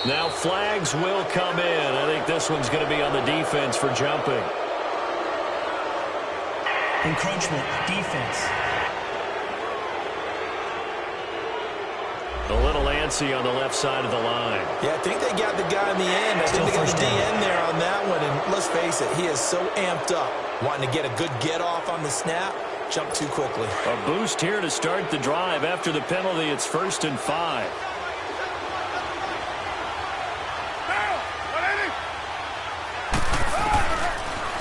Now flags will come in. I think this one's going to be on the defense for jumping. Encroachment, defense. A little antsy on the left side of the line. Yeah, I think they got the guy in the end. I think they got the DN there on that one. And let's face it, he is so amped up, wanting to get a good get-off on the snap. Jump too quickly. A boost here to start the drive. After the penalty, it's 1st and 5.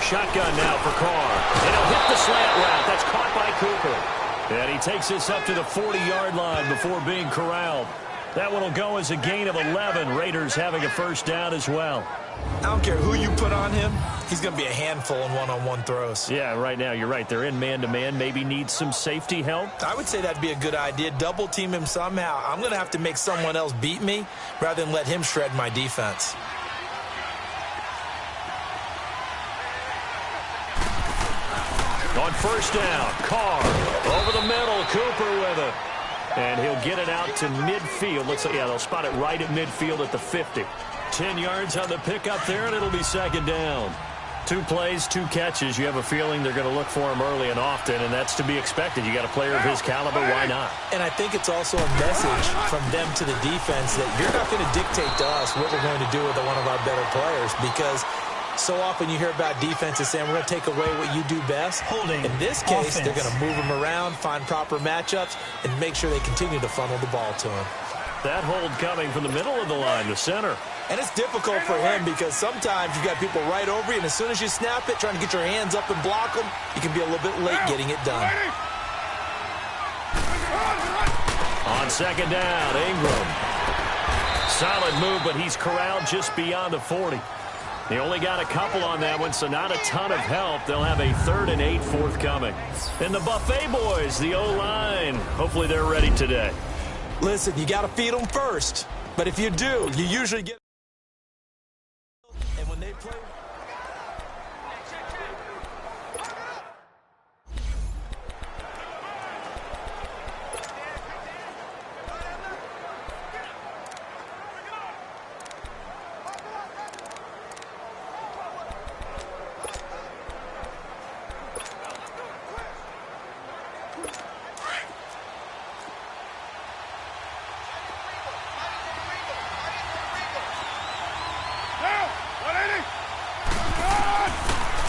Shotgun now for Carr. And he'll hit the slant route. That's caught by Cooper. And he takes this up to the 40-yard line before being corralled. That one will go as a gain of 11. Raiders having a first down as well. I don't care who you put on him. He's going to be a handful in one-on-one throws. Yeah, right now you're right. They're in man-to-man. Maybe needs some safety help. I would say that'd be a good idea. Double team him somehow. I'm going to have to make someone else beat me rather than let him shred my defense. On first down, Carr over the middle, Cooper with it. And he'll get it out to midfield. Looks like, yeah, they'll spot it right at midfield at the 50. 10 yards on the pickup there, and it'll be 2nd down. 2 plays, 2 catches. You have a feeling they're going to look for him early and often, and that's to be expected. You got a player of his caliber, why not? And I think it's also a message from them to the defense that you're not going to dictate to us what we're going to do with one of our better players, because so often you hear about defenses saying, we're going to take away what you do best. Holding. In this case, they're going to move them around, find proper matchups, and make sure they continue to funnel the ball to him. That hold coming from the middle of the line, the center. And it's difficult for him because sometimes you got people right over you, and as soon as you snap it, trying to get your hands up and block them, you can be a little bit late getting it done. On 2nd down, Ingram. Solid move, but he's corralled just beyond the 40. They only got a couple on that one, so not a ton of help. They'll have a 3rd and 8 forthcoming. And the Buffet boys, the O-line, hopefully they're ready today. Listen, you got to feed them first. But if you do, you usually get... And when they play...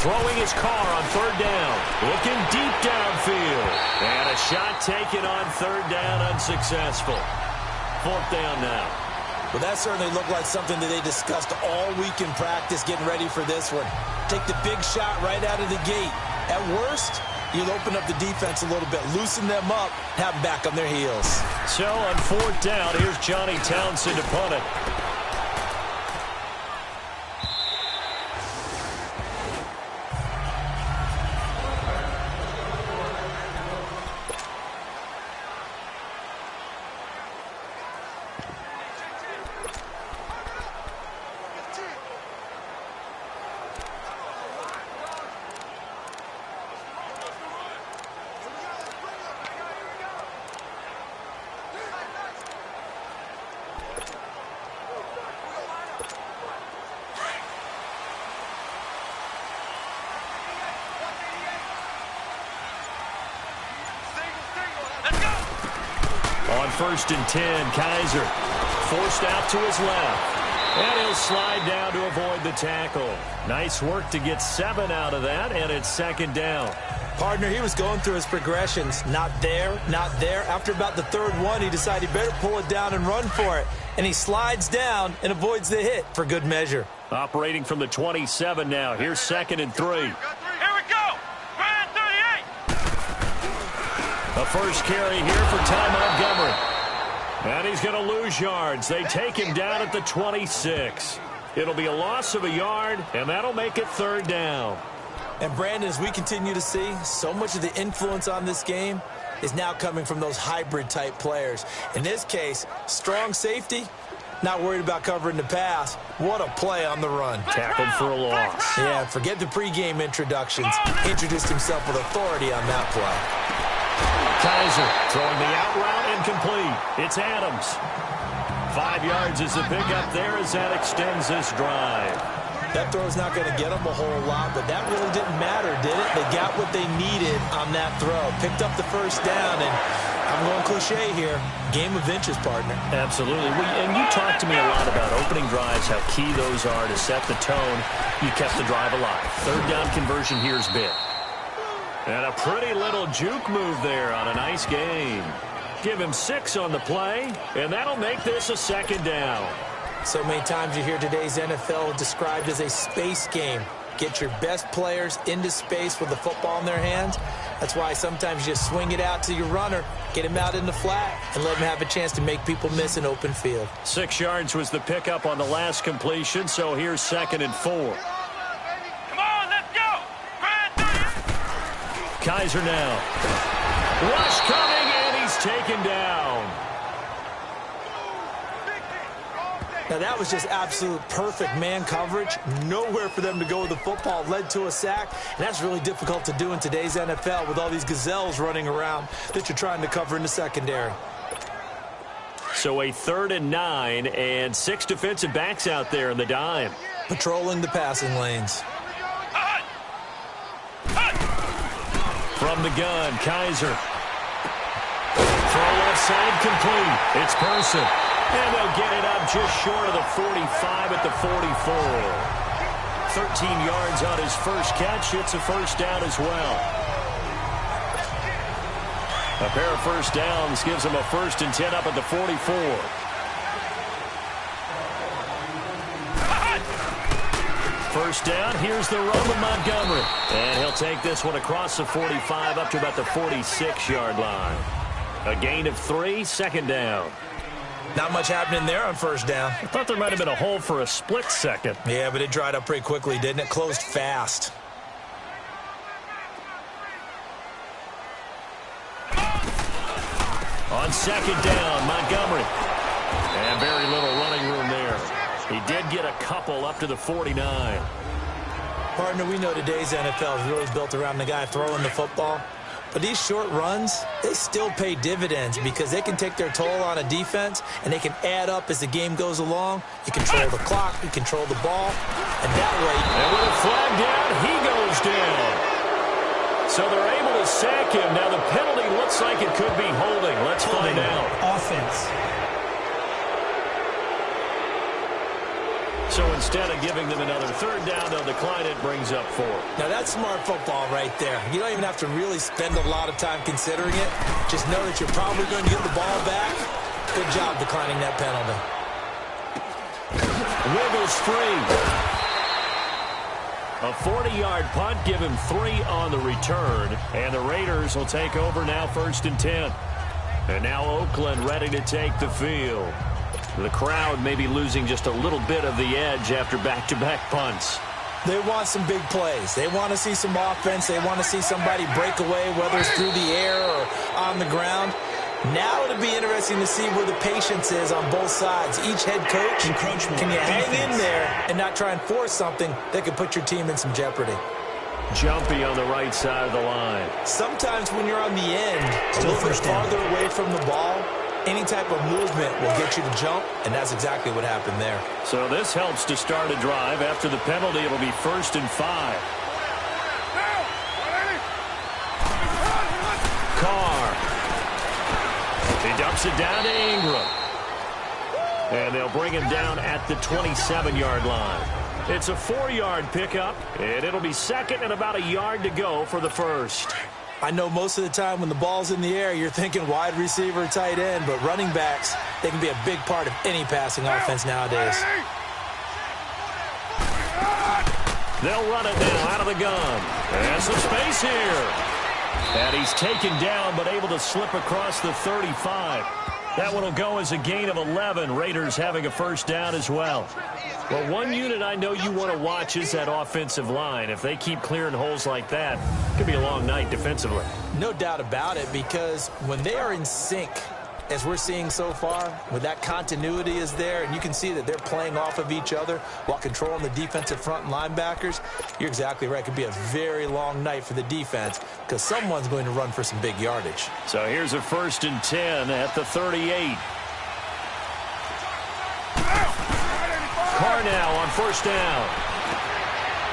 Throwing his car on 3rd down. Looking deep downfield. And a shot taken on 3rd down, unsuccessful. 4th down now. Well, that certainly looked like something that they discussed all week in practice, getting ready for this one. Take the big shot right out of the gate. At worst, you'll open up the defense a little bit, loosen them up, have them back on their heels. So on 4th down, here's Johnny Townsend to punt it. On 1st and 10, Kaiser. forced out to his left. And he'll slide down to avoid the tackle. Nice work to get 7 out of that, and it's second down. Partner, he was going through his progressions. Not there, not there. After about the third one, he decided he better pull it down and run for it. And he slides down and avoids the hit for good measure. Operating from the 27 now. Here's 2nd and 3. Here we go. Grand 38. A first carry here for Ty Montgomery. And he's going to lose yards. They take him down at the 26. It'll be a loss of a yard, and that'll make it 3rd down. And, Brandon, as we continue to see, so much of the influence on this game is now coming from those hybrid-type players. In this case, strong safety, not worried about covering the pass. What a play on the run. Tackled for a loss. Yeah, forget the pregame introductions. Introduced himself with authority on that play. Kaiser throwing the out route incomplete. It's Adams. 5 yards is the pickup there as that extends this drive. That throw's not going to get them a whole lot, but that really didn't matter, did it? They got what they needed on that throw. Picked up the first down, and I'm going cliche here. Game of inches, partner. Absolutely. And you talked to me a lot about opening drives, how key those are to set the tone. You kept the drive alive. 3rd down conversion here is big. And a pretty little juke move there on a nice game. Give him 6 on the play, and that'll make this a 2nd down. So many times you hear today's NFL described as a space game. Get your best players into space with the football in their hands. That's why sometimes you just swing it out to your runner, get him out in the flat, and let him have a chance to make people miss an open field. 6 yards was the pickup on the last completion, so here's 2nd and 4. Come on, let's go. Grand 30. Kaiser now. Rush coming, and he's taken down. Now, that was just absolute perfect man coverage. Nowhere for them to go with the football. Led to a sack. And that's really difficult to do in today's NFL with all these gazelles running around that you're trying to cover in the secondary. So a 3rd and 9 and 6 defensive backs out there in the dime. Patrolling the passing lanes. From the gun, Kaiser. Throw left side complete. It's Person. And they'll get it up just short of the 45 at the 44. 13 yards on his first catch. It's a first down as well. A pair of first downs gives him a 1st and 10 up at the 44. First down, here's the run with Montgomery. And he'll take this one across the 45 up to about the 46-yard line. A gain of 3, 2nd down. Not much happening there on first down. I thought there might have been a hole for a split second. Yeah, but it dried up pretty quickly, didn't it? Closed fast. On 2nd down, Montgomery. And very little running room there. He did get a couple up to the 49. Partner, we know today's NFL is really built around the guy throwing the football. But these short runs, they still pay dividends because they can take their toll on a defense and they can add up as the game goes along. You control the clock, you control the ball, and that way... And with a flag down, he goes down. So they're able to sack him. Now the penalty looks like it could be holding. Let's find out. Offense. So instead of giving them another 3rd down, they'll decline it, brings up 4. Now that's smart football right there. You don't even have to really spend a lot of time considering it. Just know that you're probably going to get the ball back. Good job declining that penalty. Wiggles free. A 40-yard punt, give him 3 on the return. And the Raiders will take over now 1st and 10. And now Oakland ready to take the field. The crowd may be losing just a little bit of the edge after back-to-back punts. They want some big plays. They want to see some offense. They want to see somebody break away, whether it's through the air or on the ground. Now it'll be interesting to see where the patience is on both sides. Each head coach, can you hang in there and not try and force something that could put your team in some jeopardy? Jumpy on the right side of the line. Sometimes when you're on the end, a little bit farther away from the ball, any type of movement will get you to jump, and that's exactly what happened there. So this helps to start a drive. After the penalty, it'll be 1st and 5. Carr. He dumps it down to Ingram. And they'll bring him down at the 27-yard line. It's a 4-yard pickup, and it'll be second and about a yard to go for the first. I know most of the time when the ball's in the air, you're thinking wide receiver, tight end, but running backs, they can be a big part of any passing offense nowadays. They'll run it now out of the gun. There's some space here. And he's taken down but able to slip across the 35. That one will go as a gain of 11. Raiders having a first down as well. Well, one unit I know you want to watch is that offensive line. If they keep clearing holes like that, it could be a long night defensively. No doubt about it, because when they are in sync, as we're seeing so far, when that continuity is there, and you can see that they're playing off of each other while controlling the defensive front and linebackers, you're exactly right. It could be a very long night for the defense because someone's going to run for some big yardage. So here's a 1st and 10 at the 38. Carr now on first down.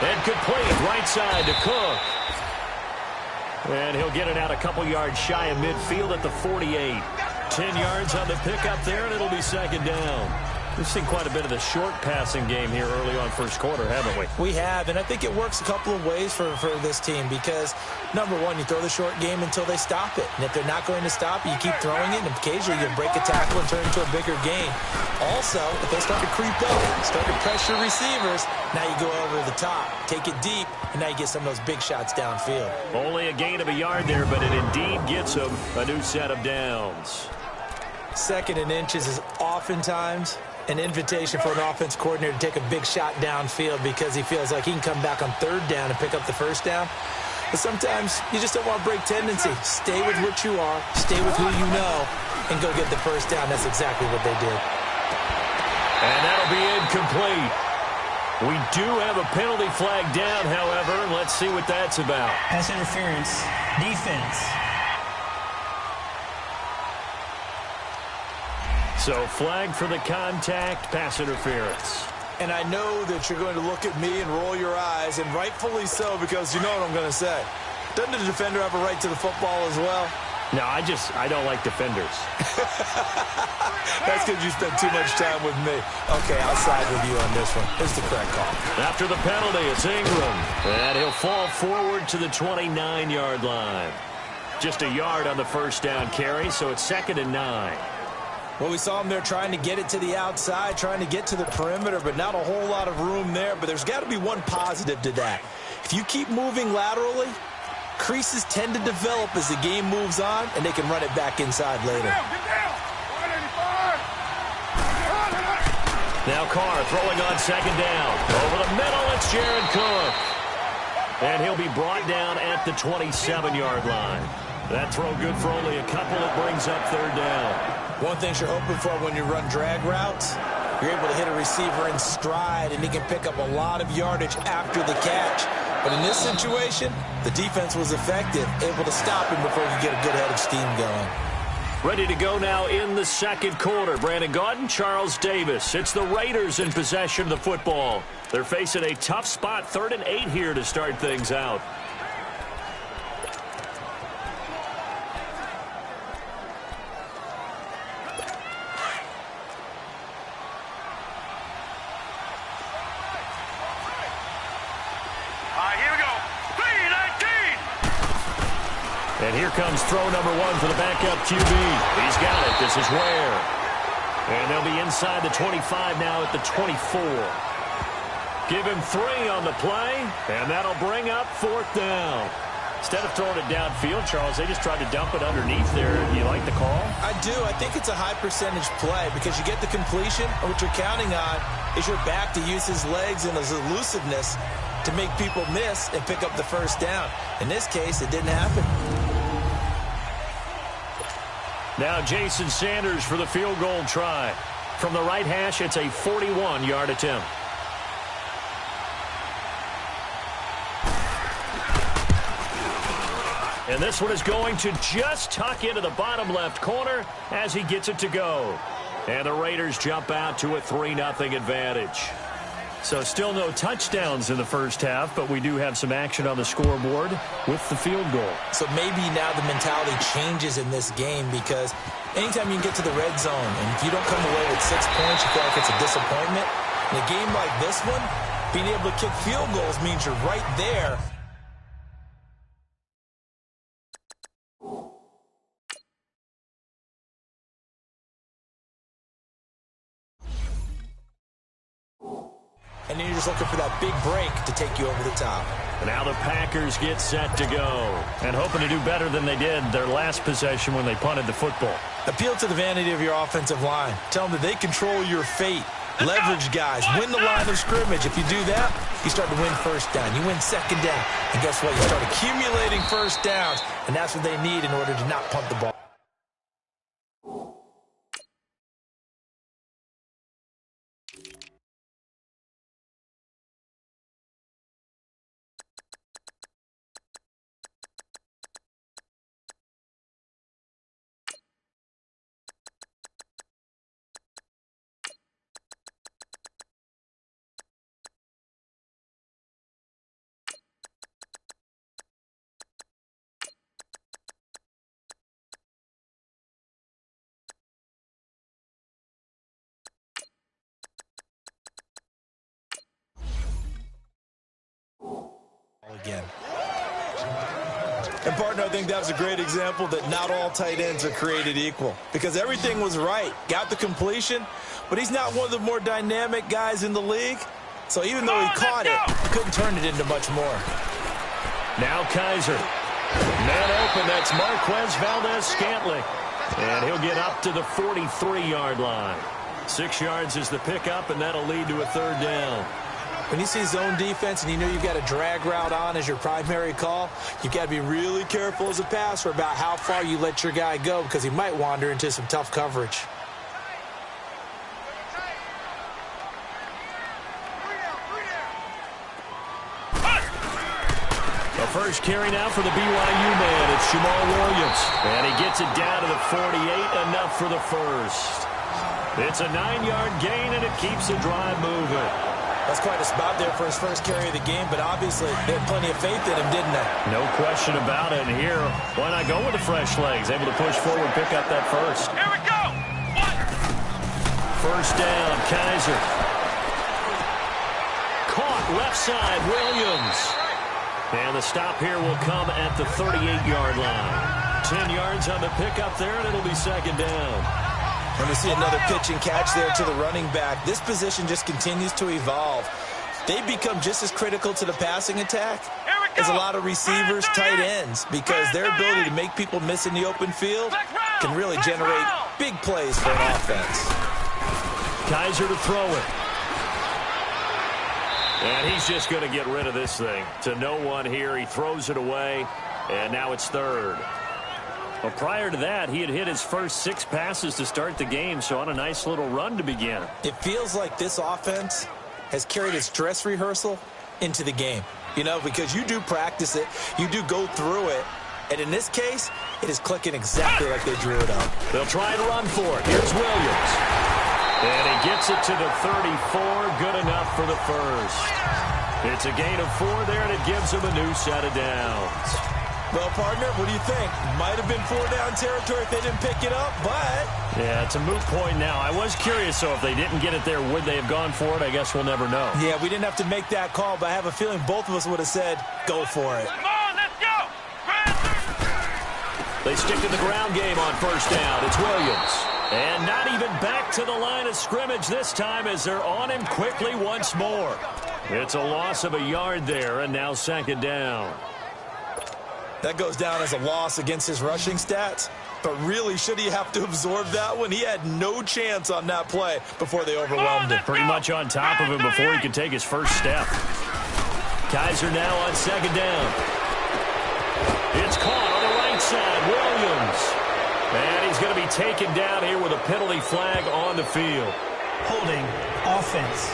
And complete right side to Cook. And he'll get it out a couple yards shy of midfield at the 48. 10 yards on the pickup there, and it'll be second down. We've seen quite a bit of the short passing game here early on first quarter, haven't we? We have, and I think it works a couple of ways for this team because, number one, you throw the short game until they stop it. And if they're not going to stop it, you keep throwing it, and occasionally you break a tackle and turn it into a bigger gain. Also, if they start to creep up, start to pressure receivers, now you go over the top, take it deep, and now you get some of those big shots downfield. Only a gain of a yard there, but it indeed gets them a new set of downs. 2nd and inches is oftentimes an invitation for an offense coordinator to take a big shot downfield because he feels like he can come back on 3rd down and pick up the first down. But sometimes you just don't want to break tendency. Stay with what you are, stay with who you know, and go get the first down. That's exactly what they did. And that'll be incomplete. We do have a penalty flag down, however. Let's see what that's about. Pass interference. Defense. So flag for the contact, pass interference. And I know that you're going to look at me and roll your eyes, and rightfully so, because you know what I'm going to say. Doesn't the defender have a right to the football as well? No, I don't like defenders. That's because you spend too much time with me. Okay, I'll side with you on this one. It's the correct call. After the penalty, it's Ingram. And he'll fall forward to the 29-yard line. Just a yard on the first down carry, so it's 2nd and 9. Well, we saw him there trying to get it to the outside, trying to get to the perimeter, but not a whole lot of room there. But there's got to be one positive to that. If you keep moving laterally, creases tend to develop as the game moves on, and they can run it back inside later. Now Carr throwing on 2nd down. Over the middle, it's Jared Cook. And he'll be brought down at the 27-yard line. That throw good for only a couple. It brings up 3rd down. One thing you're hoping for when you run drag routes, you're able to hit a receiver in stride, and he can pick up a lot of yardage after the catch. But in this situation, the defense was effective, able to stop him before he could get a good head of steam going. Ready to go now in the 2nd quarter. Brandon Gaudin, Charles Davis. It's the Raiders in possession of the football. They're facing a tough spot, 3rd and 8 here to start things out. And here comes throw number 1 for the backup QB. He's got it. This is Ware. And they'll be inside the 25 now at the 24. Give him 3 on the play, and that'll bring up 4th down. Instead of throwing it downfield, Charles, they just tried to dump it underneath there. You like the call? I do. I think it's a high-percentage play because you get the completion, and what you're counting on is your back to use his legs and his elusiveness to make people miss and pick up the first down. In this case, it didn't happen. Now Jason Sanders for the field goal try. From the right hash, it's a 41-yard attempt. And this one is going to just tuck into the bottom left corner as he gets it to go. And the Raiders jump out to a 3-0 advantage. So still no touchdowns in the first half, but we do have some action on the scoreboard with the field goal. So maybe now the mentality changes in this game because anytime you can get to the red zone, and if you don't come away with 6 points, you feel like it's a disappointment. In a game like this one, being able to kick field goals means you're right there. And then you're just looking for that big break to take you over the top. Now the Packers get set to go and hoping to do better than they did their last possession when they punted the football. Appeal to the vanity of your offensive line. Tell them that they control your fate. Leverage guys. Win the line of scrimmage. If you do that, you start to win first down. You win second down. And guess what? You start accumulating first downs. And that's what they need in order to not punt the ball. Again. And partner, I think that was a great example that not all tight ends are created equal because everything was right. Got the completion, but he's not one of the more dynamic guys in the league. So even though he caught it, he couldn't turn it into much more. Now Kaiser. Man open, that's Marquez Valdez-Scantling. And he'll get up to the 43-yard line. 6 yards is the pickup, and that'll lead to a third down. When you see zone defense and you know you've got a drag route on as your primary call, you've got to be really careful as a passer about how far you let your guy go because he might wander into some tough coverage. The first carry now for the BYU man. It's Jamal Williams. And he gets it down to the 48, enough for the first. It's a 9-yard gain, and it keeps the drive moving. That's quite a spot there for his first carry of the game, but obviously they had plenty of faith in him, didn't they? No question about it. And here, why not go with the fresh legs? Able to push forward, pick up that first. Here we go! First down, Kaiser. Caught left side, Williams. And the stop here will come at the 38-yard line. 10 yards on the pickup there, and it'll be second down. And we see another pitch and catch there to the running back. This position just continues to evolve. They become just as critical to the passing attack as a lot of receivers, tight ends, because their ability to make people miss in the open field can really generate big plays for an offense. Kaiser to throw it. And he's just going to get rid of this thing. To no one here. He throws it away, and now it's third. Well, prior to that, he had hit his first 6 passes to start the game, so on a nice little run to begin. It feels like this offense has carried its dress rehearsal into the game. You know, because you do practice it, you do go through it, and in this case, it is clicking exactly like they drew it up. They'll try and run for it. Here's Williams. And he gets it to the 34, good enough for the first. It's a gain of 4 there, and it gives him a new set of downs. Well, partner, what do you think? Might have been 4-down territory if they didn't pick it up, but... Yeah, it's a moot point now. I was curious, so if they didn't get it there, would they have gone for it? I guess we'll never know. Yeah, we didn't have to make that call, but I have a feeling both of us would have said, go for it. Come on, let's go! They stick to the ground game on first down. It's Williams. And not even back to the line of scrimmage this time as they're on him quickly once more. It's a loss of a yard there, and now second down. That goes down as a loss against his rushing stats. But really, should he have to absorb that one? He had no chance on that play before they overwhelmed him. Pretty much on top of him before he could take his first step. Kaiser now on second down. It's caught on the right side. Williams. And he's going to be taken down here with a penalty flag on the field. Holding offense.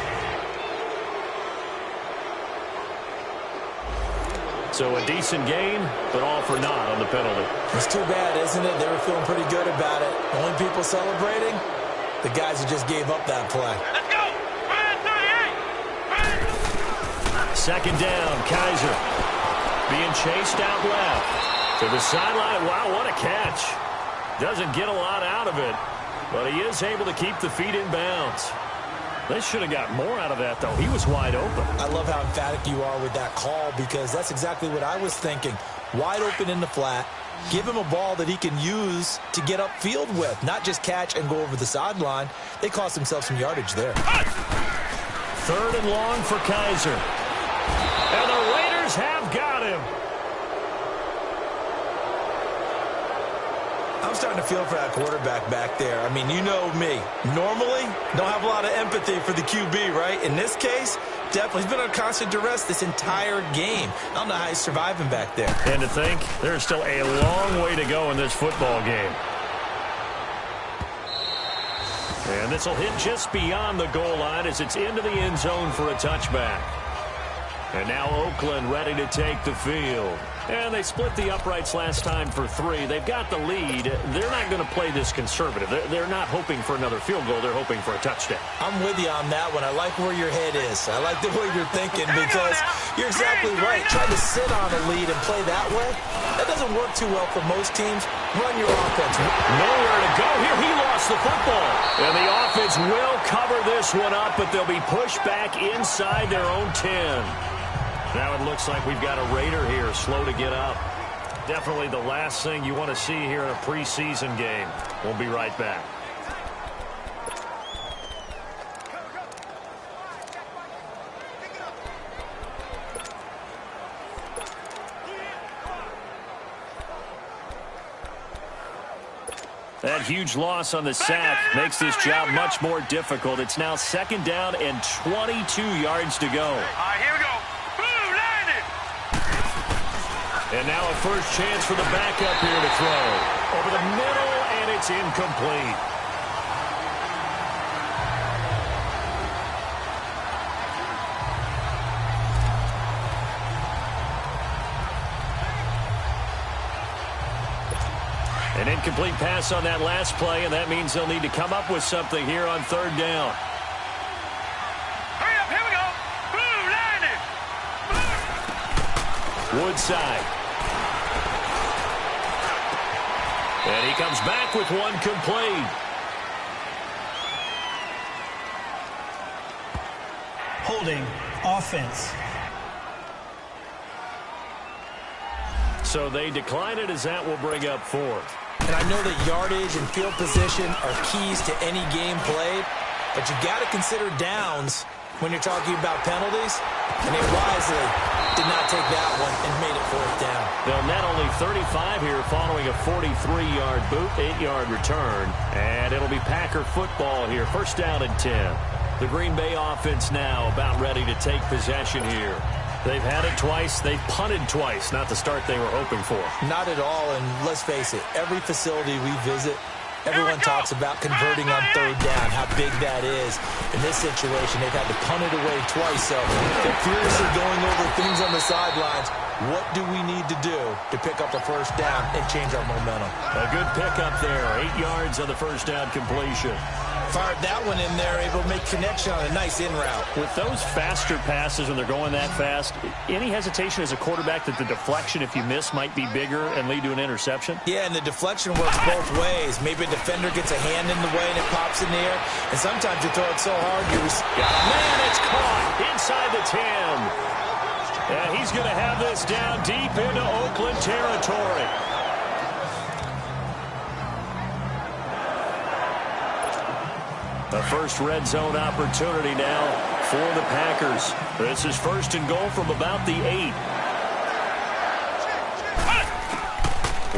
So a decent gain, but all for naught on the penalty. It's too bad, isn't it? They were feeling pretty good about it. The only people celebrating, the guys who just gave up that play. Let's go! Second down, Kaiser. Being chased out left. To the sideline. Wow, what a catch. Doesn't get a lot out of it, but he is able to keep the feet in bounds. They should have got more out of that, though. He was wide open. I love how emphatic you are with that call because that's exactly what I was thinking. Wide open in the flat. Give him a ball that he can use to get upfield with, not just catch and go over the sideline. They cost themselves some yardage there. Third and long for Kaiser. And the Raiders have got him. I'm starting to feel for that quarterback back there. I mean, you know me. Normally, don't have a lot of empathy for the QB, right? In this case, definitely. He's been on constant duress this entire game. I don't know how he's surviving back there. And to think, there's still a long way to go in this football game. And this will hit just beyond the goal line as it's into the end zone for a touchback. And now Oakland ready to take the field. And they split the uprights last time for 3. They've got the lead. They're not going to play this conservative. They're not hoping for another field goal. They're hoping for a touchdown. I'm with you on that one. I like where your head is. I like the way you're thinking because you're exactly right. Trying to sit on a lead and play that way, that doesn't work too well for most teams. Run your offense. Nowhere to go here. He lost the football. And the offense will cover this one up, but they'll be pushed back inside their own 10. Now it looks like we've got a Raider here, slow to get up. Definitely the last thing you want to see here in a preseason game. We'll be right back. That huge loss on the sack makes this job much more difficult. It's now second down and 22 yards to go. All right, here we go. And now a first chance for the backup here to throw. Over the middle, and it's incomplete. An incomplete pass on that last play, and that means they'll need to come up with something here on third down. Hurry up, here we go. Blue, line it. Woodside. And he comes back with one complete. Holding offense. So they decline it as that will bring up fourth. And I know that yardage and field position are keys to any game played, but you got to consider downs when you're talking about penalties. And they wisely did not take that one and made it fourth down. They'll net only 35 here following a 43-yard boot, 8-yard return. And it'll be Packer football here. First down and 10. The Green Bay offense now about ready to take possession here. They've had it twice. They've punted twice. Not the start they were hoping for. Not at all, and let's face it, every facility we visit, everyone talks about converting on third down, how big that is. In this situation, they've had to punt it away twice, so they're furiously going over things on the sidelines. What do we need to do to pick up a first down and change our momentum? A good pickup there. 8 yards on the first down completion. Fired that one in there, able to make connection on a nice in route. With those faster passes when they're going that fast, any hesitation as a quarterback that the deflection, if you miss, might be bigger and lead to an interception? Yeah, and the deflection works both ways. Maybe a defender gets a hand in the way and it pops in the air. And sometimes you throw it so hard, man, it's caught inside the 10. And he's going to have this down deep into Oakland territory. The first red zone opportunity now for the Packers. This is first and goal from about the 8.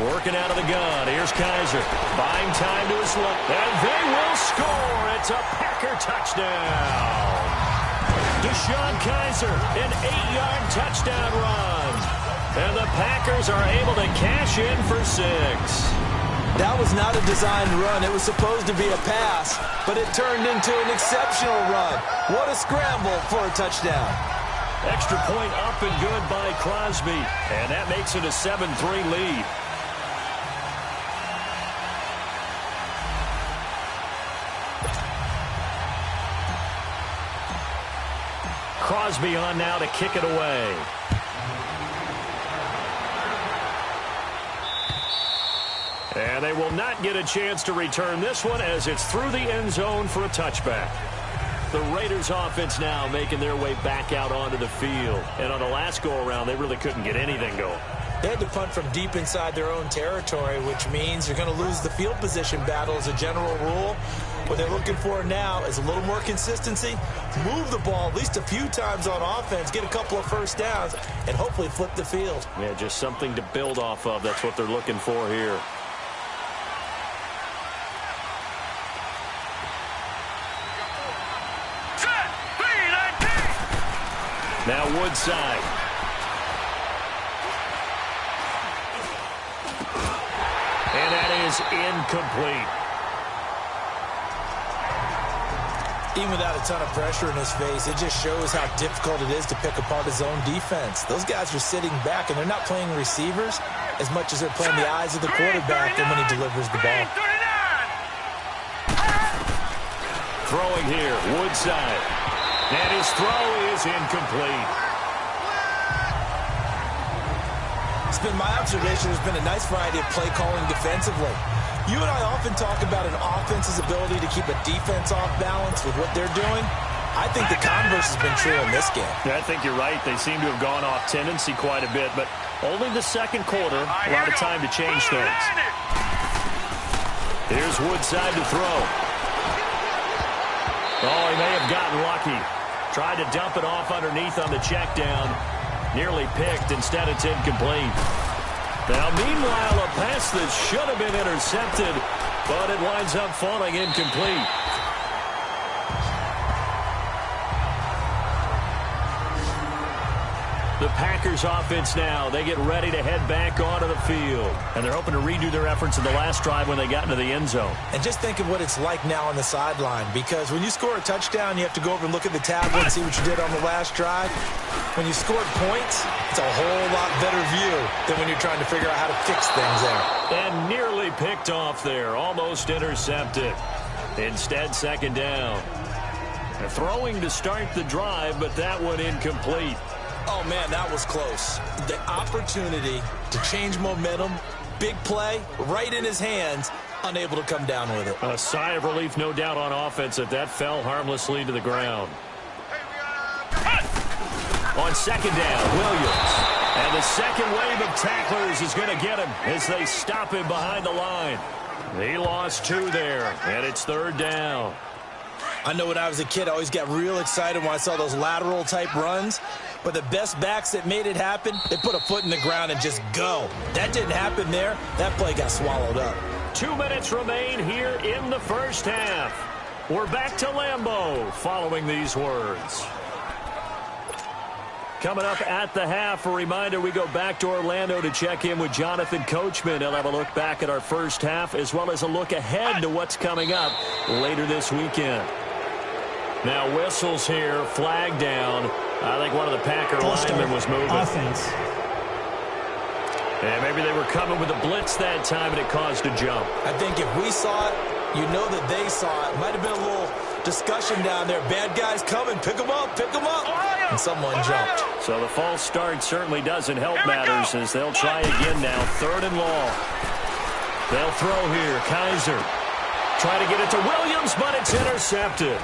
Working out of the gun. Here's Kaiser. Buying time to his left. And they will score. It's a Packer touchdown. Deshaun Kaiser, an 8-yard touchdown run. And the Packers are able to cash in for 6. That was not a designed run. It was supposed to be a pass, but it turned into an exceptional run. What a scramble for a touchdown. Extra point up and good by Crosby, and that makes it a 7-3 lead. Crosby on now to kick it away. And they will not get a chance to return this one as it's through the end zone for a touchback. The Raiders offense now making their way back out onto the field. And on the last go-around, they really couldn't get anything going. They had to punt from deep inside their own territory, which means you're going to lose the field position battle as a general rule. What they're looking for now is a little more consistency, move the ball at least a few times on offense, get a couple of first downs, and hopefully flip the field. Yeah, just something to build off of. That's what they're looking for here. Now Woodside. And that is incomplete. Even without a ton of pressure in his face, it just shows how difficult it is to pick apart his own defense. Those guys are sitting back, and they're not playing receivers as much as they're playing the eyes of the quarterback and when he delivers the ball. Throwing here, Woodside. And his throw is incomplete. It's been my observation there's been a nice variety of play calling defensively. You and I often talk about an offense's ability to keep a defense off balance with what they're doing. I think the converse has been true in this game. Yeah, I think you're right. They seem to have gone off tendency quite a bit, but only the second quarter, a lot of time to change things. Here's Woodside to throw. Oh, he may have gotten lucky. Tried to dump it off underneath on the check down. Nearly picked. Instead, it's incomplete. Now, meanwhile, a pass that should have been intercepted, but it winds up falling incomplete. The Packers offense now, they get ready to head back onto the field. And they're hoping to redo their efforts in the last drive when they got into the end zone. And just think of what it's like now on the sideline, because when you score a touchdown, you have to go over and look at the tablet and see what you did on the last drive. When you scored points, it's a whole lot better view than when you're trying to figure out how to fix things there. And nearly picked off there, almost intercepted. Instead, second down. Throwing to start the drive, but that one incomplete. Oh, man, that was close. The opportunity to change momentum, big play, right in his hands, unable to come down with it. A sigh of relief, no doubt, on offense that fell harmlessly to the ground. On second down, Williams. And the second wave of tacklers is going to get him as they stop him behind the line. He lost 2 there, and it's third down. I know when I was a kid, I always got real excited when I saw those lateral-type runs. But the best backs that made it happen, they put a foot in the ground and just go. That didn't happen there. That play got swallowed up. 2 minutes remain here in the first half. We're back to Lambeau following these words. Coming up at the half, a reminder, we go back to Orlando to check in with Jonathan Coachman. He'll have a look back at our first half as well as a look ahead to what's coming up later this weekend. Now whistles here, flag down. I think one of the Packer linemen was moving. Offense. And maybe they were coming with a blitz that time and it caused a jump. I think if we saw it, you know that they saw it. Might have been a little discussion down there. Bad guys coming. Pick them up. Pick them up. And someone jumped. So the false start certainly doesn't help matters as they'll try again now. Third and long. They'll throw here. Kaiser. Try to get it to Williams, but it's intercepted.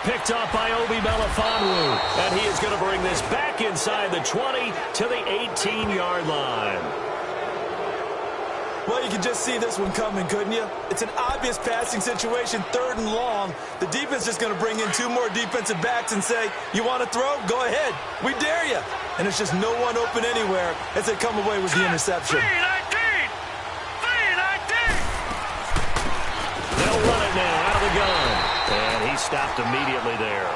Picked up by Obi Melifonwu. And he is going to bring this back inside the 20 to the 18-yard line. Well, you can just see this one coming, couldn't you? It's an obvious passing situation, third and long. The defense is going to bring in 2 more defensive backs and say, you want to throw? Go ahead. We dare you. And there's just no one open anywhere as they come away with the interception. They'll run it now out of the gun. And he stopped immediately there.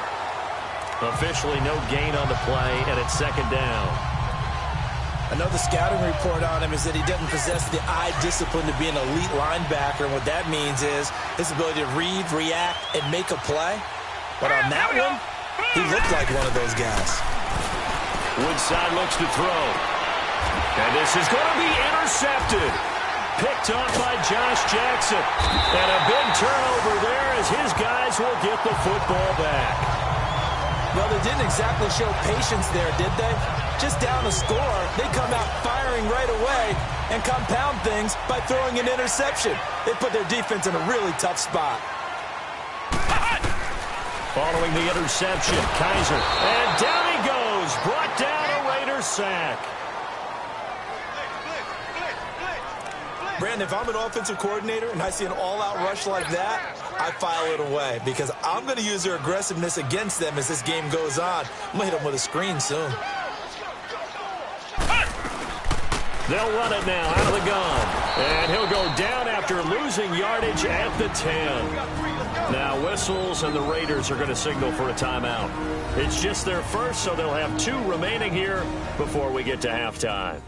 Officially no gain on the play, and it's second down. I know the scouting report on him is that he doesn't possess the eye discipline to be an elite linebacker. And what that means is his ability to read, react, and make a play. But on that one, he looked like one of those guys. Woodside looks to throw. And this is going to be intercepted. Picked off by Josh Jackson. And a big turnover there as his guys will get the football back. Well, they didn't exactly show patience there, did they? Just down a score, they come out firing right away and compound things by throwing an interception. They put their defense in a really tough spot. Following the interception, Kaiser. And down he goes. Brought down a Raiders sack. Brandon, if I'm an offensive coordinator and I see an all-out rush like that, I file it away because I'm going to use their aggressiveness against them as this game goes on. I'm going to hit them with a screen soon. They'll run it now out of the gun. And he'll go down after losing yardage at the 10. Now whistles, and the Raiders are going to signal for a timeout. It's just their first, so they'll have 2 remaining here before we get to halftime.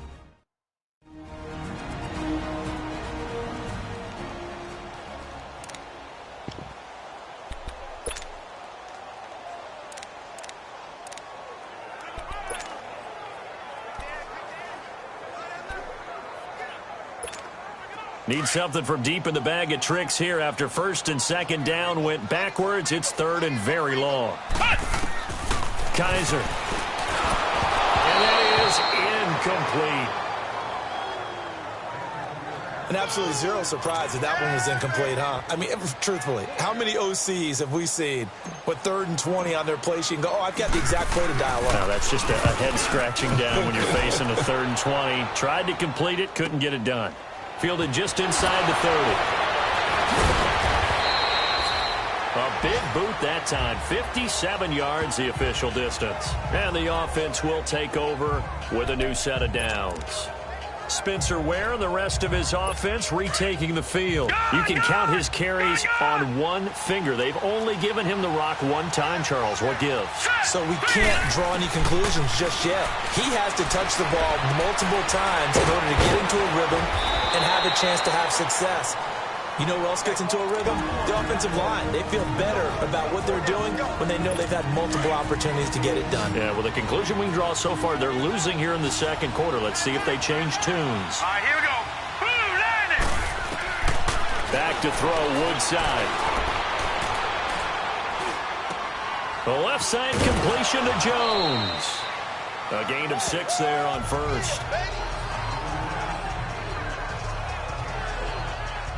Need something from deep in the bag of tricks here after first and second down went backwards. It's third and very long. Kaiser. And that is incomplete. And absolutely zero surprise that that one was incomplete, huh? I mean, truthfully, how many OCs have we seen with 3rd and 20 on their play sheet and go, oh, I've got the exact play to dial up? No, that's just a head-scratching down when you're facing a 3rd and 20. Tried to complete it, couldn't get it done. Fielded just inside the 30. A big boot that time. 57 yards, the official distance. And the offense will take over with a new set of downs. Spencer Ware and the rest of his offense retaking the field. You can count his carries on one finger. They've only given him the rock one time, Charles. What gives? So we can't draw any conclusions just yet. He has to touch the ball multiple times in order to get into a rhythm and have a chance to have success. You know who else gets into a rhythm? The offensive line. They feel better about what they're doing when they know they've had multiple opportunities to get it done. Yeah, well, the conclusion we can draw so far, they're losing here in the second quarter. Let's see if they change tunes. All right, here we go. Line it. Back to throw, Woodside. The left side completion to Jones. A gain of 6 there on first.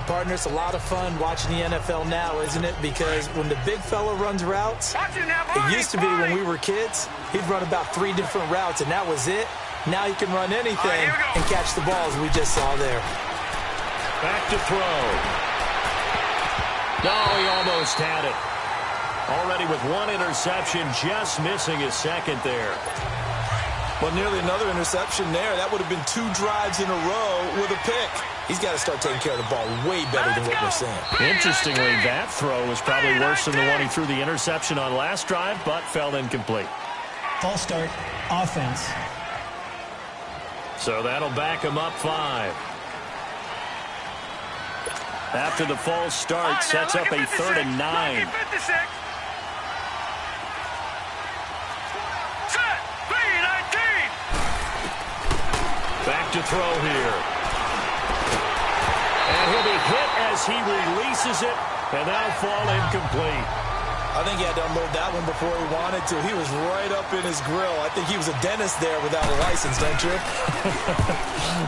Partner, it's a lot of fun watching the NFL now, isn't it? Because when the big fella runs routes, it used to be when we were kids, he'd run about 3 different routes, and that was it. Now he can run anything and catch the balls we just saw there. Back to throw. No, he almost had it. Already with 1 interception, just missing his second there. Well, nearly another interception there. That would have been 2 drives in a row with a pick. He's got to start taking care of the ball way better than what we're seeing. Interestingly, that throw was probably worse than the one he threw the interception on last drive, but fell incomplete. False start, offense. So that'll back him up 5. After the false start, sets up a 3rd and 9. Back to throw here. And he'll be hit as he releases it, and that'll fall incomplete. I think he had to unload that one before he wanted to. He was right up in his grill. I think he was a dentist there without a license, don't you?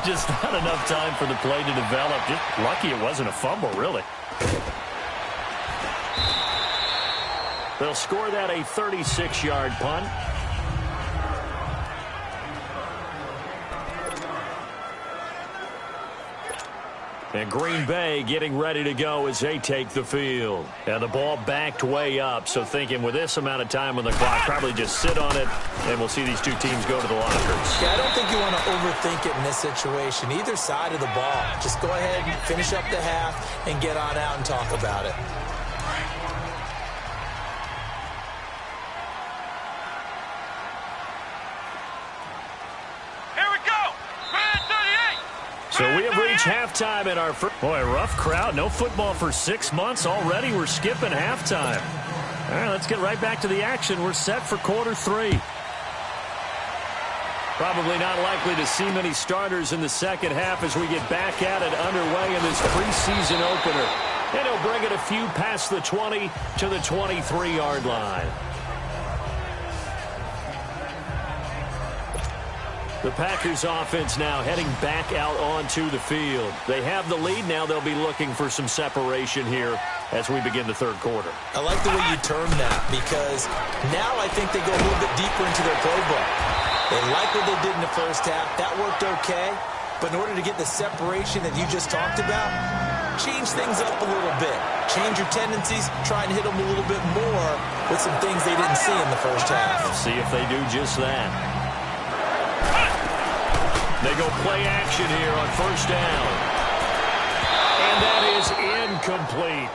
Just not enough time for the play to develop. Just lucky it wasn't a fumble, really. They'll score that a 36-yard punt. And Green Bay getting ready to go as they take the field. And the ball backed way up, so thinking with this amount of time on the clock, probably just sit on it, and we'll see these 2 teams go to the lockers. Yeah, I don't think you want to overthink it in this situation. Either side of the ball. Just go ahead and finish up the half and get on out and talk about it. So we have reached halftime in our first. Boy, rough crowd. No football for 6 months already. We're skipping halftime. All right, let's get right back to the action. We're set for quarter 3. Probably not likely to see many starters in the second half as we get back at it underway in this preseason opener. And he'll bring it a few past the 20 to the 23-yard line. The Packers offense now heading back out onto the field. They have the lead. Now they'll be looking for some separation here as we begin the third quarter. I like the way you term that, because now I think they go a little bit deeper into their playbook. They like what they did in the first half. That worked okay. But in order to get the separation that you just talked about, change things up a little bit. Change your tendencies. Try and hit them a little bit more with some things they didn't see in the first half. See if they do just that. They go play action here on first down. And that is incomplete.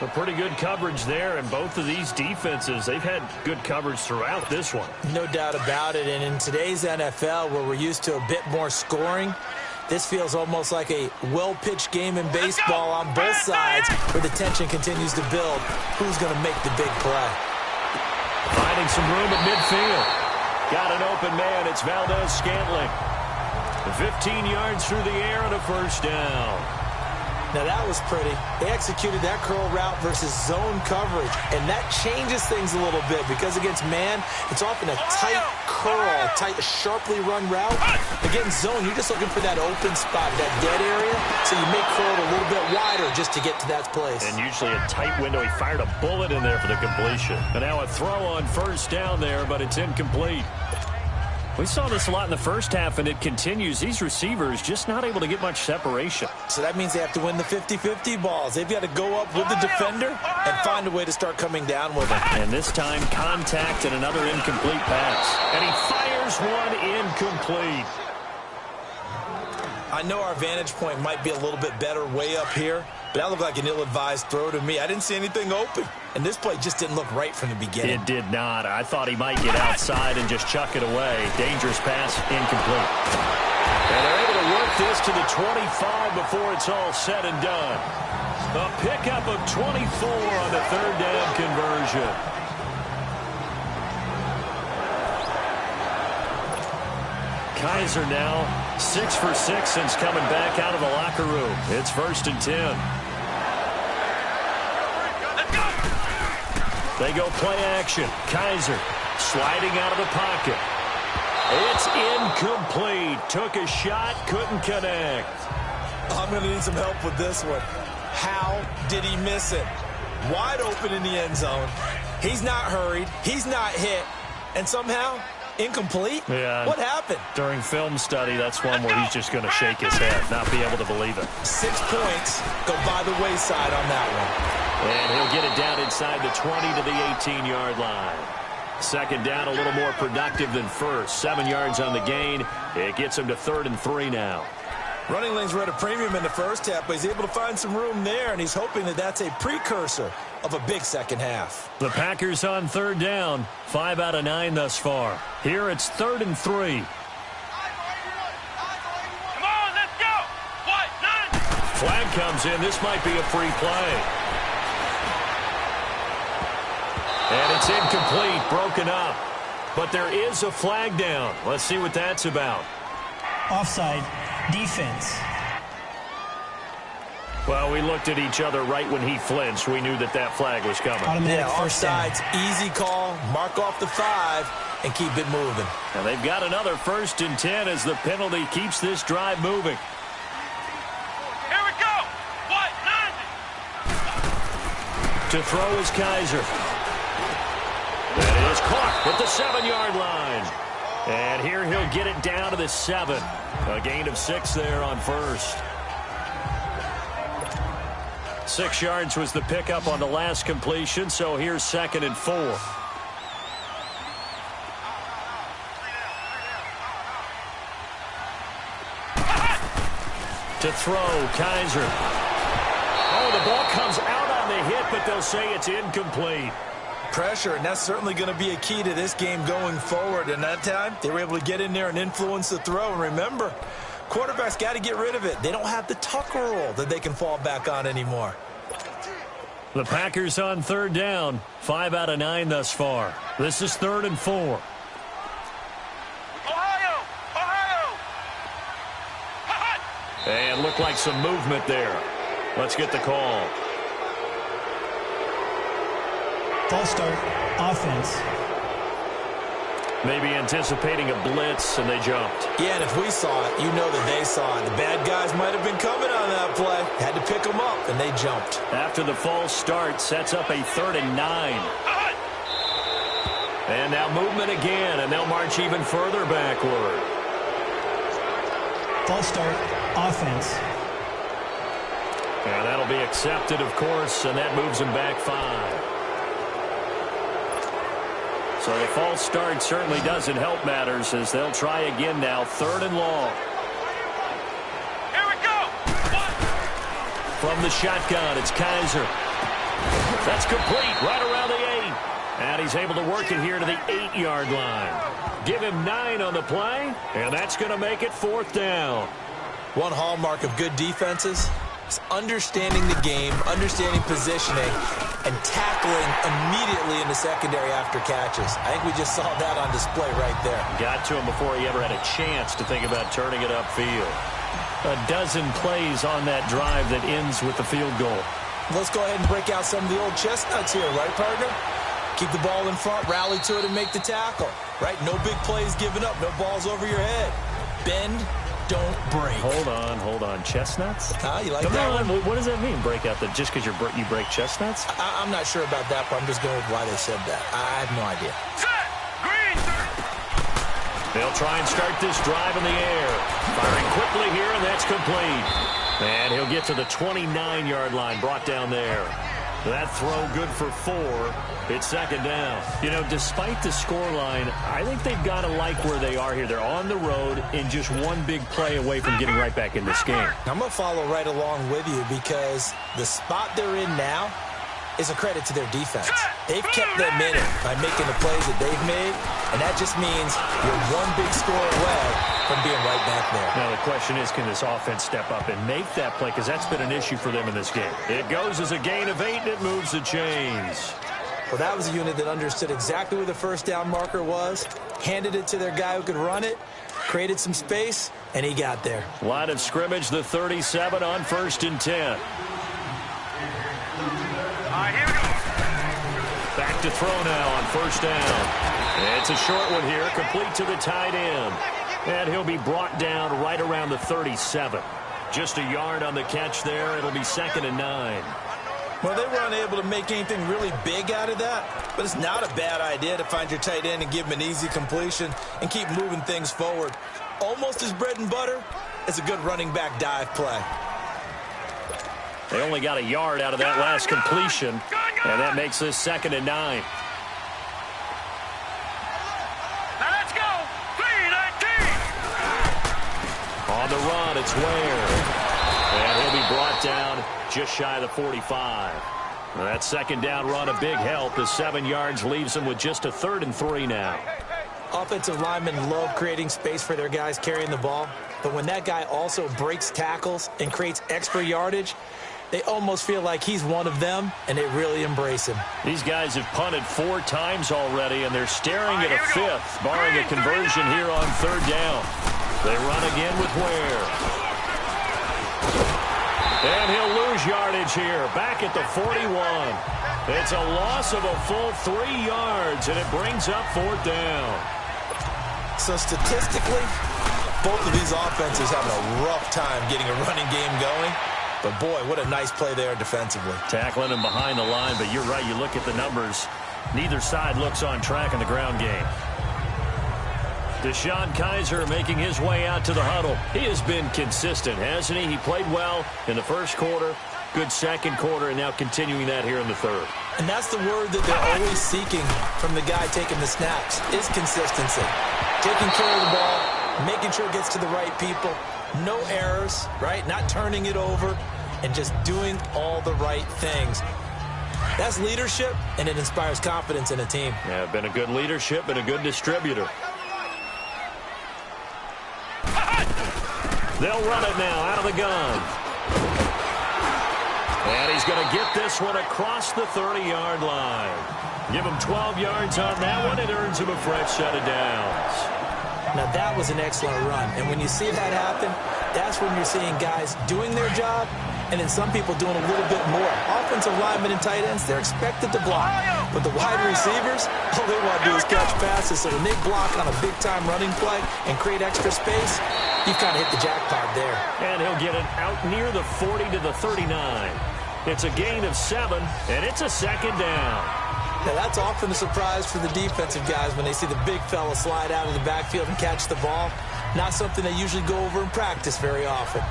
A pretty good coverage there, and both of these defenses, they've had good coverage throughout this one. No doubt about it, and in today's NFL, where we're used to a bit more scoring, this feels almost like a well-pitched game in baseball on both sides, where the tension continues to build. Who's going to make the big play? Finding some room at midfield. Got an open man. It's Valdez-Scantling. 15 yards through the air and a first down. Now that was pretty. They executed that curl route versus zone coverage, and that changes things a little bit because against man, it's often a tight curl, tight, sharply run route. Against zone, you're just looking for that open spot, that dead area, so you make curl a little bit wider just to get to that place. And usually a tight window. He fired a bullet in there for the completion. And now a throw on first down there, but it's incomplete. We saw this a lot in the first half, and it continues. These receivers just not able to get much separation. So that means they have to win the 50-50 balls. They've got to go up with the defender and find a way to start coming down with it. And this time, contact and another incomplete pass. And he fires one incomplete. I know our vantage point might be a little bit better way up here, but that looked like an ill-advised throw to me. I didn't see anything open. And this play just didn't look right from the beginning. It did not. I thought he might get outside and just chuck it away. Dangerous pass, incomplete. And they're able to work this to the 25 before it's all said and done. A pickup of 24 on the third down conversion. Kaiser now 6 for 6 since coming back out of the locker room. It's 1st and 10. They go play action. Kaiser sliding out of the pocket. It's incomplete. Took a shot, couldn't connect. I'm going to need some help with this one. How did he miss it? Wide open in the end zone. He's not hurried. He's not hit. And somehow, incomplete? Yeah. What happened? During film study, that's one where he's just going to shake his head, not be able to believe it. 6 points go by the wayside on that one. And he'll get it down inside the 20 to the 18-yard line. Second down, a little more productive than first. 7 yards on the gain. It gets him to 3rd and 3 now. Running lanes were at a premium in the first half, but he's able to find some room there, and he's hoping that that's a precursor of a big second half. The Packers on 3rd down. 5 out of 9 thus far. Here it's 3rd and 3. Come on, let's go. What? None. Flag comes in. This might be a free play. And it's incomplete, broken up. But there is a flag down. Let's see what that's about. Offside, defense. Well, we looked at each other right when he flinched. We knew that that flag was coming. Automatic Yeah, first down. offsides, easy call, mark off the 5, and keep it moving. And they've got another 1st and 10 as the penalty keeps this drive moving. Here we go. What? None. To throw is Kaiser. That is caught at the 7-yard line. And here he'll get it down to the 7. A gain of 6 there on first. 6 yards was the pickup on the last completion, so here's 2nd and 4. To throw, Kaiser. Oh, the ball comes out on the hit, but they'll say it's incomplete. Pressure, and that's certainly going to be a key to this game going forward. And that time, they were able to get in there and influence the throw. And remember, quarterbacks got to get rid of it. They don't have the Tucker rule that they can fall back on anymore. The Packers on 3rd down. 5 out of 9 thus far. This is 3rd and 4. Ohio. And looked like some movement there. Let's get the call. False start, offense. Maybe anticipating a blitz, and they jumped. Yeah, and if we saw it, you know that they saw it. The bad guys might have been coming on that play. Had to pick them up, and they jumped. After the false start, sets up a 3rd and 9. And now movement again, and they'll march even further backward. False start, offense. And that'll be accepted, of course, and that moves them back 5. So the false start certainly doesn't help matters as they'll try again now, 3rd and long. Here we go. From the shotgun, it's Kaiser. That's complete, right around the 8. And he's able to work it here to the 8-yard line. Give him 9 on the play, and that's going to make it 4th down. One hallmark of good defenses is understanding the game, understanding positioning, and tackling immediately in the secondary after catches. I think we just saw that on display right there. Got to him before he ever had a chance to think about turning it upfield. A dozen plays on that drive that ends with the field goal. Let's go ahead and break out some of the old chestnuts here, right, partner? Keep the ball in front, rally to it, and make the tackle. Right? No big plays given up, no balls over your head. Bend, don't break. Hold on. Chestnuts? You like Come that on. one? What does that mean, break out? Just because you break chestnuts? I'm not sure about that, but I'm just going with why they said that. I have no idea. Set. Green. They'll try and start this drive in the air. Firing quickly here, and that's complete. And he'll get to the 29-yard line, brought down there. That throw good for 4. It's 2nd down. You know, despite the scoreline, I think they've got to like where they are here. They're on the road and just one big play away from getting right back in this game. I'm going to follow right along with you because the spot they're in now is a credit to their defense. They've kept them in it by making the plays that they've made, and that just means you're one big score away from being right back there. Now the question is, can this offense step up and make that play? Because that's been an issue for them in this game. It goes as a gain of 8, and it moves the chains. Well, that was a unit that understood exactly where the first down marker was, handed it to their guy who could run it, created some space, and he got there. Line of scrimmage, the 37 on 1st and 10. All right, here we go. Back to throw now on 1st down. It's a short one here, complete to the tight end. And he'll be brought down right around the 37. Just a yard on the catch there. It'll be 2nd and 9. Well, they were unable to make anything really big out of that, but it's not a bad idea to find your tight end and give him an easy completion and keep moving things forward. Almost as bread and butter as a good running back dive play. They only got a yard out of that last completion, and that makes this 2nd and 9. Now let's go. 3-19. On the run, it's Ware. And he'll be brought down just shy of the 45. That 2nd down run, a big help. The 7 yards leaves him with just a 3rd and 3 now. Offensive linemen love creating space for their guys carrying the ball, but when that guy also breaks tackles and creates extra yardage, they almost feel like he's one of them, and they really embrace him. These guys have punted 4 times already, and they're staring at a 5th, barring a conversion here on 3rd down. They run again with Ware. And he'll lose yardage here, back at the 41. It's a loss of a full 3 yards, and it brings up 4th down. So statistically, both of these offenses having a rough time getting a running game going. But, boy, what a nice play there defensively. Tackling him behind the line, but you're right. You look at the numbers. Neither side looks on track in the ground game. Deshaun Kaiser making his way out to the huddle. He has been consistent, hasn't he? He played well in the first quarter, good second quarter, and now continuing that here in the 3rd. And that's the word that they're always seeking from the guy taking the snaps, is consistency. Taking care of the ball, making sure it gets to the right people. No errors, right? Not turning it over, and just doing all the right things. That's leadership, and it inspires confidence in a team. Yeah, been a good leadership and a good distributor. They'll run it now out of the gun. And he's going to get this one across the 30-yard line. Give him 12 yards on that one. It earns him a fresh set of downs. Now, that was an excellent run. And when you see that happen, that's when you're seeing guys doing their job And then some people doing a little bit more. Offensive linemen and tight ends, they're expected to block. But the wide receivers, all they want to do is catch passes. So when they block on a big-time running play and create extra space, you've kind of hit the jackpot there. And he'll get it out near the 40 to the 39. It's a gain of 7, and it's a second down. Now, that's often a surprise for the defensive guys when they see the big fella slide out of the backfield and catch the ball. Not something they usually go over in practice very often.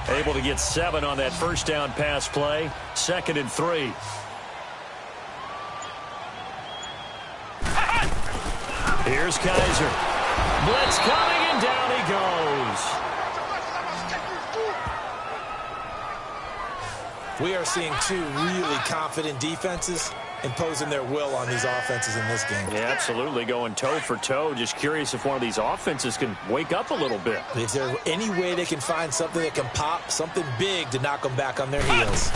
Able to get 7 on that first down pass play. 2nd and 3. Here's Kaiser. Blitz coming, and down he goes. We are seeing 2 really confident defenses imposing their will on these offenses in this game. Yeah, absolutely, going toe for toe. Just curious if one of these offenses can wake up a little bit. Is there any way they can find something that can pop, something big to knock them back on their heels?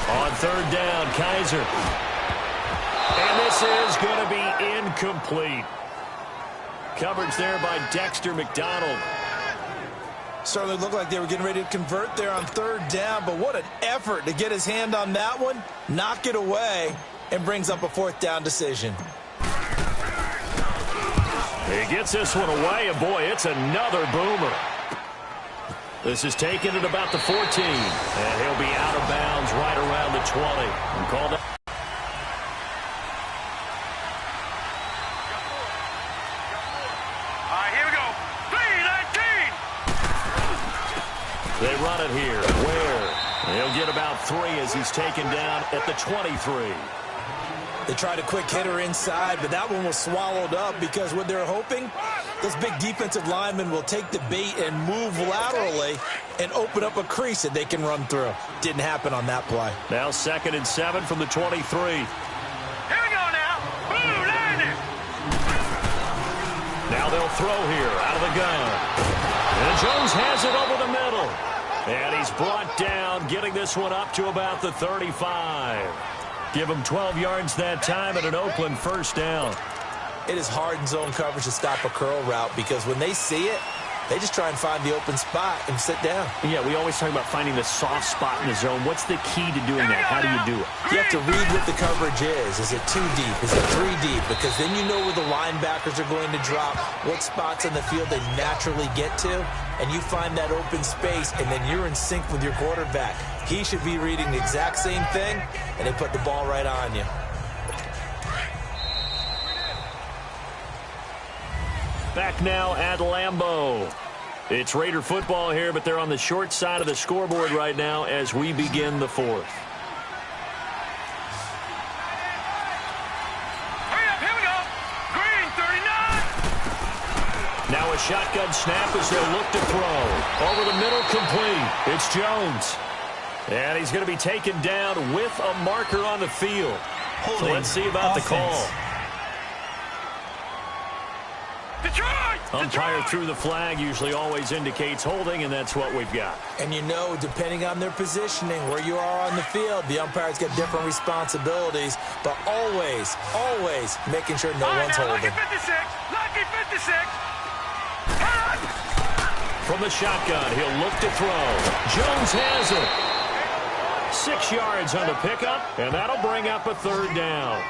On 3rd down, Kaiser. And this is going to be incomplete. Coverage there by Dexter McDonald. Certainly looked like they were getting ready to convert there on 3rd down, but what an effort to get his hand on that one, knock it away, and brings up a 4th down decision. He gets this one away, and boy, it's another boomer. This is taken at about the 14, and he'll be out of bounds right around the 20. And called out. They run it here. Where? He'll get about 3 as he's taken down at the 23. They tried a quick hitter inside, but that one was swallowed up because what they're hoping, those big defensive linemen will take the bait and move laterally and open up a crease that they can run through. Didn't happen on that play. Now 2nd and 7 from the 23. Here we go now. Blue landing. Now they'll throw here out of the gun. And Jones has it over the middle. And he's brought down, getting this one up to about the 35. Give him 12 yards that time at an Oakland 1st down. It is hard in zone coverage to stop a curl route because when they see it, they just try and find the open spot and sit down. Yeah, we always talk about finding the soft spot in the zone. What's the key to doing that? How do you do it? You have to read what the coverage is. Is it 2 deep? Is it 3 deep? Because then you know where the linebackers are going to drop, what spots on the field they naturally get to, and you find that open space, and then you're in sync with your quarterback. He should be reading the exact same thing, and they put the ball right on you. Back now at Lambeau. It's Raider football here, but they're on the short side of the scoreboard right now as we begin the 4th. Hurry up, here we go. Green, 39. Now a shotgun snap as they'll look to throw. Over the middle, complete. It's Jones. And he's going to be taken down with a marker on the field. So let's see about the call. Umpire threw the flag, usually always indicates holding, and that's what we've got. And you know, depending on their positioning, where you are on the field, the umpire's got different responsibilities, but always, always making sure no one's holding. Lucky 56, lucky 56. From the shotgun, he'll look to throw. Jones has it. 6 yards on the pickup, and that'll bring up a 3rd down.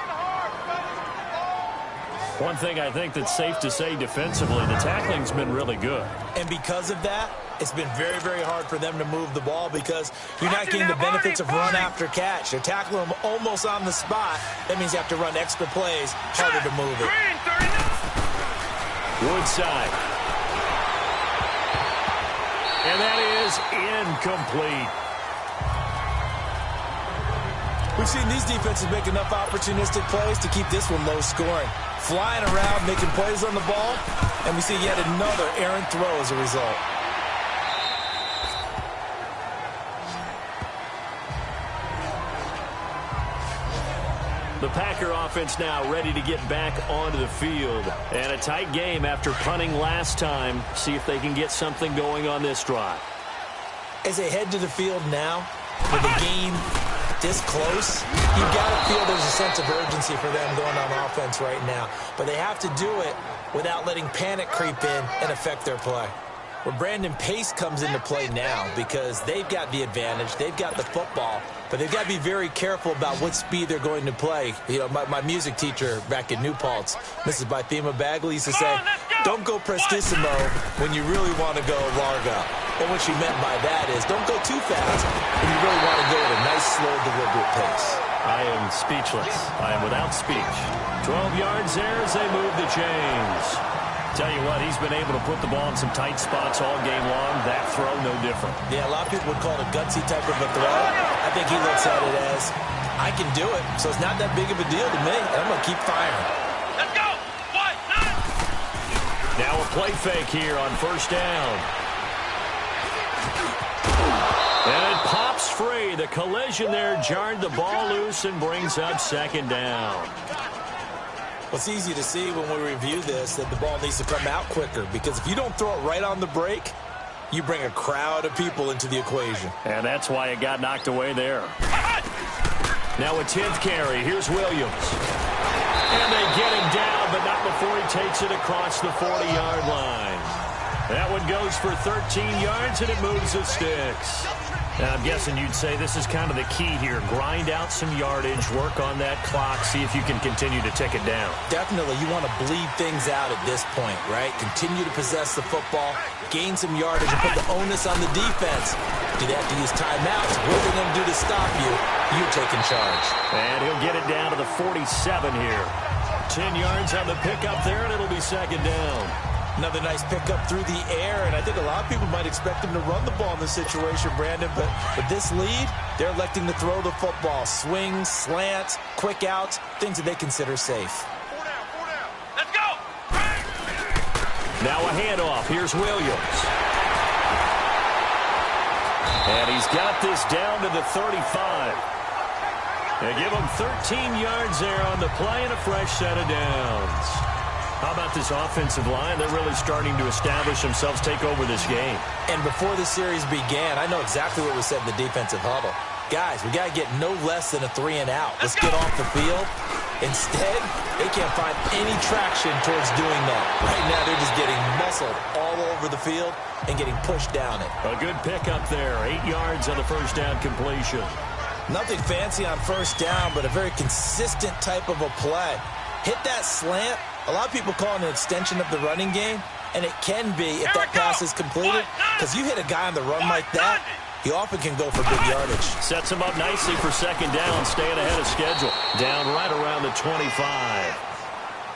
One thing I think that's safe to say defensively, the tackling's been really good. And because of that, it's been very, very hard for them to move the ball because you're not getting the benefits of run after catch. They're tackling them almost on the spot. That means you have to run extra plays, harder to move it. Woodside. And that is incomplete. We've seen these defenses make enough opportunistic plays to keep this one low scoring. Flying around, making plays on the ball, and we see yet another errant throw as a result. The Packer offense now ready to get back onto the field. And a tight game after punting last time. See if they can get something going on this drive. As they head to the field now, with the game this close, you've got to feel there's a sense of urgency for them going on offense right now. But they have to do it without letting panic creep in and affect their play. Well, Brandon, pace comes into play now because they've got the advantage. They've got the football, but they've got to be very careful about what speed they're going to play. You know, my music teacher back in New Paltz, Mrs. Bythema Bagley, used to say, don't go prestissimo when you really want to go largo. And what she meant by that is don't go too fast when you really want to go at a nice, slow, deliberate pace. I am speechless. I am without speech. 12 yards there as they move the chains. Tell you what, he's been able to put the ball in some tight spots all game long. That throw, no different. Yeah, a lot of people would call it a gutsy type of a throw. I think he looks at it as, I can do it, so it's not that big of a deal to me, and I'm going to keep firing. Let's go! Now a play fake here on first down. And it pops free. The collision there jarred the ball loose and brings up second down. Well, it's easy to see when we review this that the ball needs to come out quicker because if you don't throw it right on the break, you bring a crowd of people into the equation. And that's why it got knocked away there. Now a 10th carry. Here's Williams. And they get him down, but not before he takes it across the 40-yard line. That one goes for 13 yards, and it moves the sticks. Now, I'm guessing you'd say this is kind of the key here. Grind out some yardage, work on that clock, see if you can continue to tick it down. Definitely. You want to bleed things out at this point, right? Continue to possess the football, gain some yardage, and put the onus on the defense. Do they have to use timeouts? What are they going to do to stop you? You're taking charge. And he'll get it down to the 47 here. 10 yards on the pickup there, and it'll be second down. Another nice pickup through the air, and I think a lot of people might expect him to run the ball in this situation, Brandon, but with this lead, they're electing to throw the football. Swings, slants, quick outs, things that they consider safe. 4 down. Let's go! Now a handoff. Here's Williams. And he's got this down to the 35. They give him 13 yards there on the play and a fresh set of downs. How about this offensive line? They're really starting to establish themselves, take over this game. And before the series began, I know exactly what was said in the defensive huddle. Guys, we got to get no less than a 3 and out. Let's get off the field. Instead, they can't find any traction towards doing that. Right now, they're just getting muscled all over the field and getting pushed down it. A good pickup there. 8 yards on the first down completion. Nothing fancy on first down, but a very consistent type of a play. Hit that slant. A lot of people call it an extension of the running game, and it can be if that pass is completed, because you hit a guy on the run like that, he often can go for big yardage. Sets him up nicely for second down, staying ahead of schedule. Down right around the 25.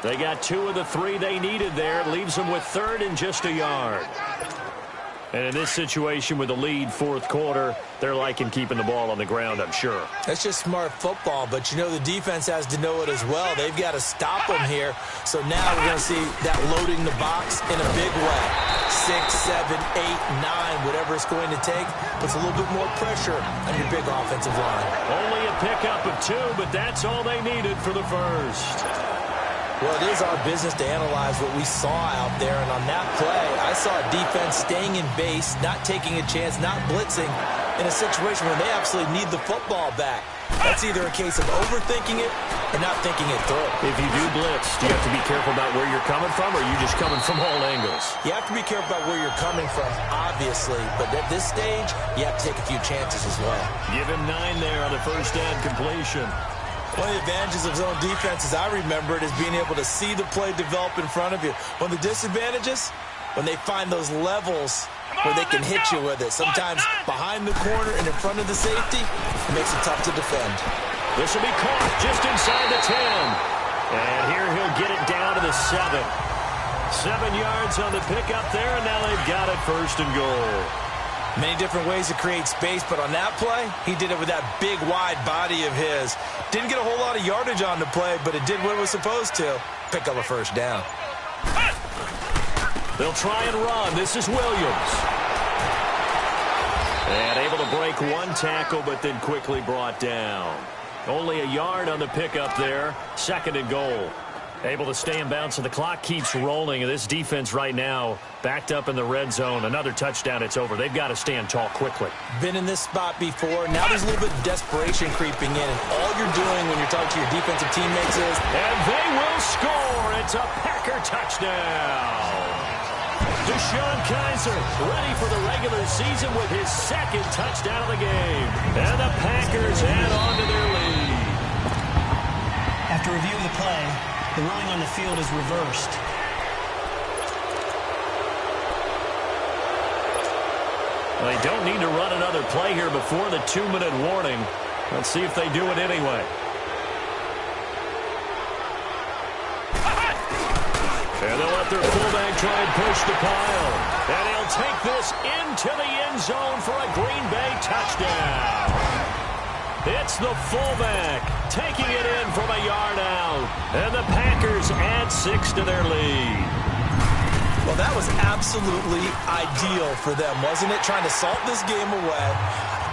They got 2 of the 3 they needed there. Leaves them with third and just a yard. And in this situation with the lead, fourth quarter, they're liking keeping the ball on the ground, I'm sure. That's just smart football, but you know the defense has to know it as well. They've got to stop them here. So now we're going to see that loading the box in a big way. 6, 7, 8, 9, whatever it's going to take, puts a little bit more pressure on your big offensive line. Only a pickup of 2, but that's all they needed for the first. Well, it is our business to analyze what we saw out there, and on that play, I saw a defense staying in base, not taking a chance, not blitzing, in a situation where they absolutely need the football back. That's either a case of overthinking it or not thinking it through. If you do blitz, do you have to be careful about where you're coming from, or are you just coming from all angles? You have to be careful about where you're coming from, obviously, but at this stage, you have to take a few chances as well. Give him 9 there on the first down completion. One of the advantages of zone defense, as I remember it, is being able to see the play develop in front of you. One of the disadvantages, when they find those levels where they can hit you with it. Sometimes behind the corner and in front of the safety, it makes it tough to defend. This will be caught just inside the 10. And here he'll get it down to the 7. 7 yards on the pickup there, and now they've got it first and goal. Many different ways to create space, but on that play, he did it with that big, wide body of his. Didn't get a whole lot of yardage on the play, but it did what it was supposed to. Pick up a first down. They'll try and run. This is Williams. And able to break 1 tackle, but then quickly brought down. Only a yard on the pickup there. Second and goal. Able to stay in bounds, so the clock keeps rolling. And this defense right now backed up in the red zone. Another touchdown, it's over. They've got to stand tall quickly. Been in this spot before. Now there's a little bit of desperation creeping in. And all you're doing when you're talking to your defensive teammates is... And they will score. It's a Packer touchdown. Deshaun Kaiser ready for the regular season with his second touchdown of the game. And the Packers add on to their lead. After review of the play, the ruling on the field is reversed. Well, they don't need to run another play here before the 2-minute warning. Let's see if they do it anyway. And they'll let their fullback try and push the pile. And he'll take this into the end zone for a Green Bay touchdown. It's the fullback taking it in from a yard out. And the Packers add 6 to their lead. Well, that was absolutely ideal for them, wasn't it? Trying to salt this game away.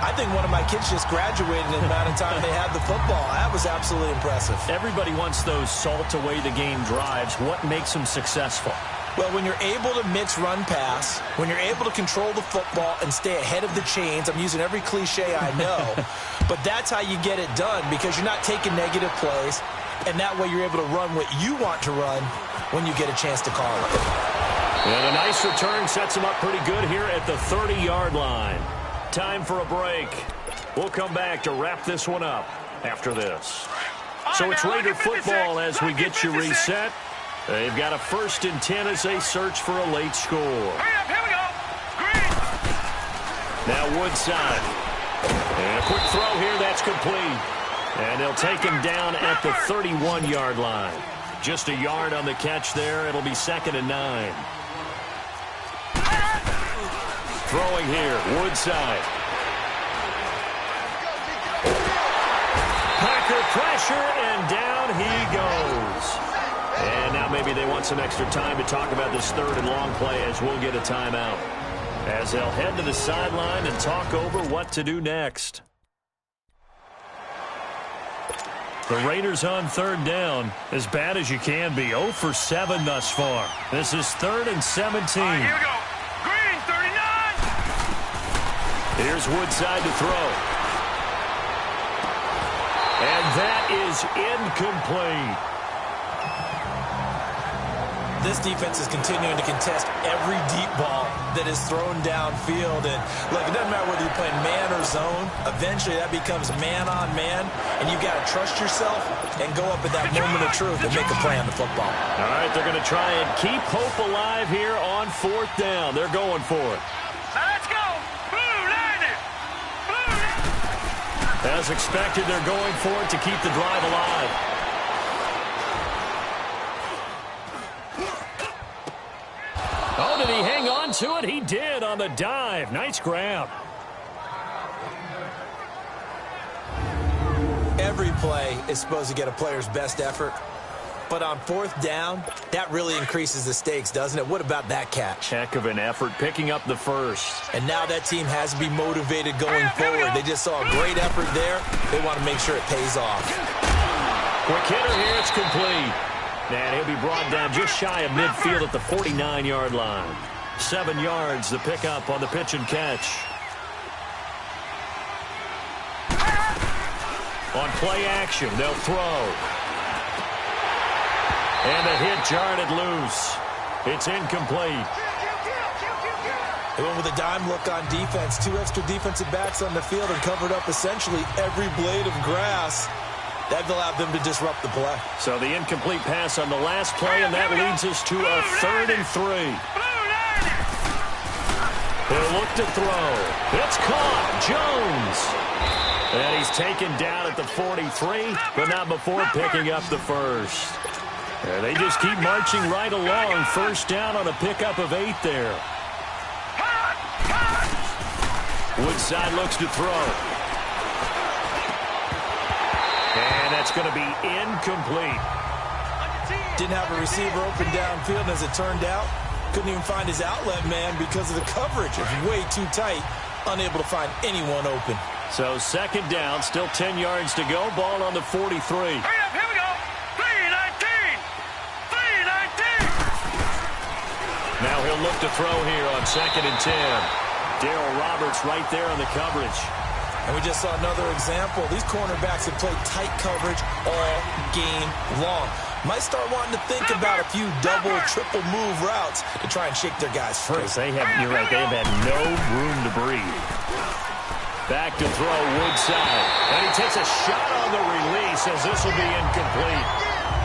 I think one of my kids just graduated in the amount of time they had the football. That was absolutely impressive. Everybody wants those salt-away-the-game drives. What makes them successful? Well, when you're able to mix run-pass, when you're able to control the football and stay ahead of the chains, I'm using every cliche I know, but that's how you get it done because you're not taking negative plays, and that way you're able to run what you want to run when you get a chance to call it. And a nice return sets them up pretty good here at the 30-yard line. Time for a break. We'll come back to wrap this one up after this. So it's Raider football as we get you reset. They've got a 1st and 10 as they search for a late score. Hurry up, here we go. Green. Now Woodside. And a quick throw here, that's complete. And they'll take him down at the 31-yard line. Just a yard on the catch there. It'll be 2nd and 9. Throwing here, Woodside. Packer pressure, and down he goes. And now maybe they want some extra time to talk about this 3rd and long play as we'll get a timeout. As they'll head to the sideline and talk over what to do next. The Raiders on 3rd down, as bad as you can be. 0 for 7 thus far. This is 3rd and 17. All right, here we go. Green, 39. Here's Woodside to throw. And that is incomplete. This defense is continuing to contest every deep ball that is thrown downfield. And, look, it doesn't matter whether you're playing man or zone. Eventually, that becomes man-on-man, and you've got to trust yourself and go up at that moment of truth and make a play on the football. All right, they're going to try and keep hope alive here on 4th down. They're going for it. Now let's go. Blue, line it. Blue. As expected, they're going for it to keep the drive alive. Oh, did he hang on to it? He did on the dive. Nice grab. Every play is supposed to get a player's best effort. But on 4th down, that really increases the stakes, doesn't it? What about that catch? Heck of an effort picking up the first. And now that team has to be motivated going forward. They just saw a great effort there. They want to make sure it pays off. Quick hitter here. It's complete. And he'll be brought down just shy of midfield at the 49-yard line. 7 yards the pickup on the pitch and catch. On play action, they'll throw. And the hit jarred it loose. It's incomplete. They went with a dime look on defense. 2 extra defensive backs on the field and covered up essentially every blade of grass. That allowed them to disrupt the play. So the incomplete pass on the last play, and that leads us to a 3rd and 3. He'll look to throw. It's caught. Jones. And he's taken down at the 43, but not before picking up the first. And they just keep marching right along. 1st down on a pickup of 8 there. Woodside looks to throw. And that's going to be incomplete. Didn't have a receiver open downfield, as it turned out. Couldn't even find his outlet man because of the coverage. It was way too tight. Unable to find anyone open. So 2nd down, still 10 yards to go. Ball on the 43. Hurry up, here we go. 3-19. he'll look to throw here on 2nd and 10. Darryl Roberts right there on the coverage. And we just saw another example. These cornerbacks have played tight coverage all game long. Might start wanting to think about a few double, triple move routes to try and shake their guys free. You're right, they have had no room to breathe. Back to throw, Woodside. And he takes a shot on the release as this will be incomplete.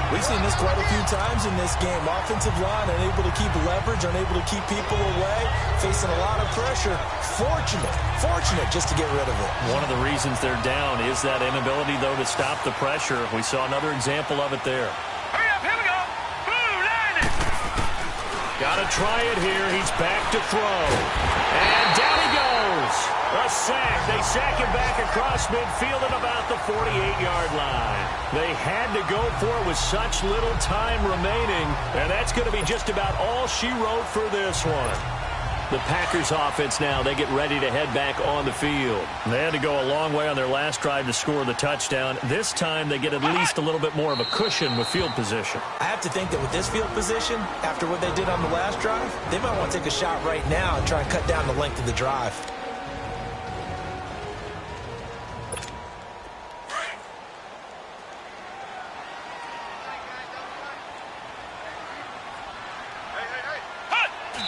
We've seen this quite a few times in this game. Offensive line unable to keep leverage, unable to keep people away, facing a lot of pressure. Fortunate just to get rid of it. One of the reasons they're down is that inability, though, to stop the pressure. We saw another example of it there. Hurry up, here we go. Blue line it. Got to try it here. He's back to throw. And down he goes. A sack. They sack him back across midfield at about the 48-yard line. They had to go for it with such little time remaining, and that's going to be just about all she wrote for this one. The Packers offense now, they get ready to head back on the field. They had to go a long way on their last drive to score the touchdown. This time they get at least a little bit more of a cushion with field position. I have to think that with this field position, after what they did on the last drive, they might want to take a shot right now and try and cut down the length of the drive.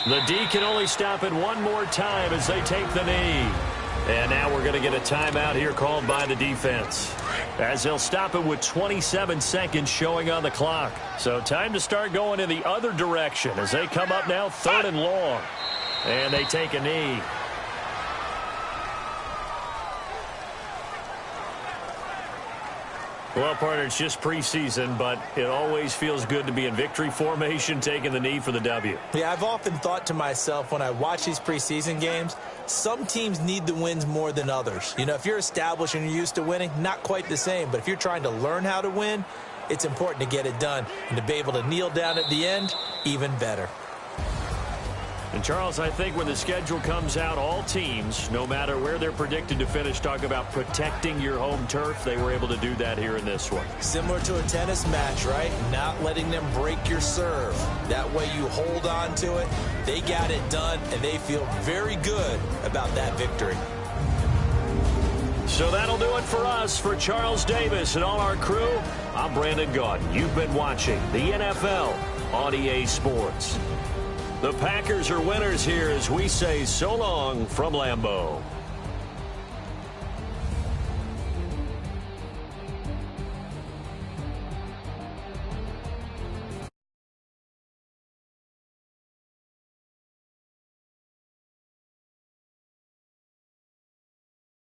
The D can only stop it one more time as they take the knee. And now we're going to get a timeout here called by the defense, as they'll stop it with 27 seconds showing on the clock. So time to start going in the other direction as they come up now 3rd and long. And they take a knee. Well, partner, it's just preseason, but it always feels good to be in victory formation, taking the knee for the W. Yeah, I've often thought to myself when I watch these preseason games, some teams need the wins more than others. You know, if you're established and you're used to winning, not quite the same. But if you're trying to learn how to win, it's important to get it done. And to be able to kneel down at the end, even better. And, Charles, I think when the schedule comes out, all teams, no matter where they're predicted to finish, talk about protecting your home turf. They were able to do that here in this one. Similar to a tennis match, right? Not letting them break your serve. That way you hold on to it. They got it done, and they feel very good about that victory. So that'll do it for us. For Charles Davis and all our crew, I'm Brandon Gaudin. You've been watching the NFL on EA Sports. The Packers are winners here as we say so long from Lambeau.